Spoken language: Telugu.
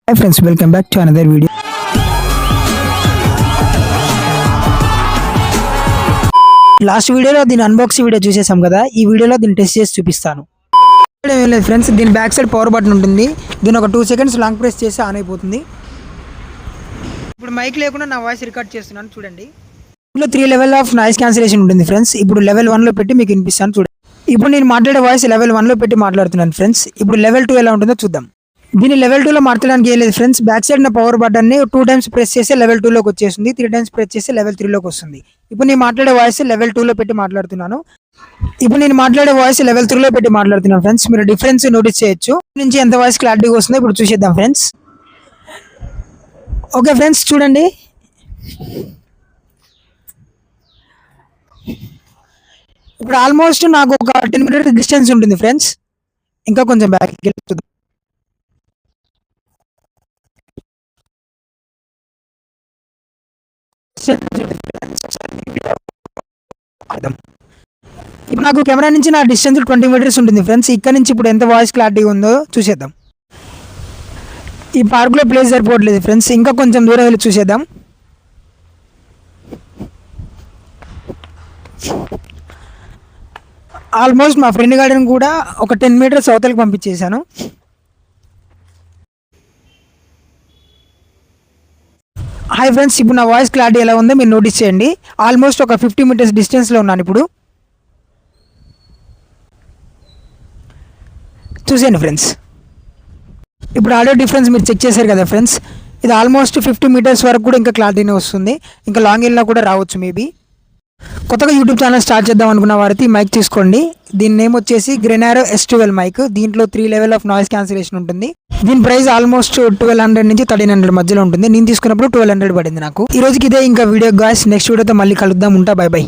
Hi friends, welcome back to another video. Last వీడియోలో దీని అన్బాక్సింగ్ వీడియో చూసేసాం కదా. ఈ వీడియోలో దీన్ని టెస్ట్ చేసి చూపిస్తాను. ఏం లేదు ఫ్రెండ్స్, దీని బ్యాక్ సైడ్ పవర్ బటన్ ఉంటుంది. దీని ఒక 2 seconds లాంగ్ ప్రెస్ చేసి ఆన్ అయిపోతుంది. ఇప్పుడు మైక్ లేకుండా నా వాయిస్ రికార్డ్ చేస్తున్నాను చూడండి. ఇందులో 3 లెవెల్ ఆఫ్ నాయిస్ క్యాన్సిలేషన్ ఉంటుంది ఫ్రెండ్స్. ఇప్పుడు లెవెల్ 1 లో పెట్టి మీకు వినిపిస్తాను చూడండి. ఇప్పుడు నేను మాట్లాడే వాయిస్ లెవెల్ 1 లో పెట్టి మాట్లాడుతున్నాను ఫ్రెండ్స్. ఇప్పుడు లెవెల్ 2 ఎలా ఉంటుందో చూద్దాం. దీన్ని లెవెల్ 2 లో మార్చడానికి ఏం లేదు ఫ్రెండ్స్. బ్యాక్ సైడ్ నా పవర్ బటన్ ని 2 times ప్రెస్ చేస్తే లెవెల్ 2 లోకి వచ్చేస్తుంది. 3 times ప్రెస్ చేస్తే లెవెల్ 3 లోకి వస్తుంది. ఇప్పుడు నేను మాట్లాడే వాయిస్ లెవెల్ 2 లో పెట్టి మాట్లాడుతున్నాను. ఫ్రెండ్స్. మీరు డిఫరెన్స్ నోటీస్ చేయొచ్చు. నుంచి ఎంత వాయిస్ క్లారిటీగా వస్తుందో ఇప్పుడు చూసేద్దాం ఫ్రెండ్స్. ఓకే ఫ్రెండ్స్, చూడండి. ఇప్పుడు ఆల్మోస్ట్ నాకు ఒక 10 minutes డిస్టెన్స్ ఉంటుంది ఫ్రెండ్స్. ఇంకా కొంచెం బ్యాక్ వెళ్తుంది. ఇప్పుడు నాకు కెమెరా నుంచి నా డిస్టెన్స్ 20 meters ఉంటుంది ఫ్రెండ్స్. ఇక్కడ నుంచి ఇప్పుడు ఎంత వాయిస్ క్లారిటీ ఉందో చూసేద్దాం. ఈ పార్క్ లో ప్లేస్ సరిపోవట్లేదు ఫ్రెండ్స్. ఇంకా కొంచెం దూరం వెళ్ళి చూసేద్దాం. ఆల్మోస్ట్ మా ఫ్రెండ్ గార్డెన్ కూడా ఒక 10 meters అవతలకి పంపించేశాను. హాయ్ ఫ్రెండ్స్, ఇప్పుడు నా వాయిస్ క్లారిటీ ఎలా ఉందో మీరు నోటీస్ చేయండి. ఆల్మోస్ట్ ఒక 50 meters డిస్టెన్స్లో ఉన్నాను. ఇప్పుడు చూసేయండి ఫ్రెండ్స్. ఇప్పుడు ఆడియో డిఫరెన్స్ మీరు చెక్ చేశారు కదా ఫ్రెండ్స్. ఇది ఆల్మోస్ట్ 50 meters వరకు కూడా ఇంకా క్లారిటీనే వస్తుంది. ఇంకా లాంగ్ వెళ్ళినా కూడా రావచ్చు మేబీ. కొత్తగా యూట్యూబ్ ఛానల్ స్టార్ట్ చేద్దాం అనుకున్న వారైతే ఈ మైక్ తీసుకోండి. దీని నేమ్ వచ్చేసి గ్రెనారో S12 మైక్. దీంట్లో 3 లెవెల్ ఆఫ్ నాయిస్ క్యాన్సిలేషన్ ఉంటుంది. దీని ప్రైస్ ఆల్మోస్ట్ 1200 నుంచి 1300 మధ్యలో ఉంటుంది. నేను తీసుకున్నప్పుడు 1200 పడింది నాకు. ఈ రోజుకి ఇదే ఇంకా వీడియో గాయ్స్. నెక్స్ట్ వీడియోతో మళ్ళీ కలుద్దాం. ఉంటా, బై బై.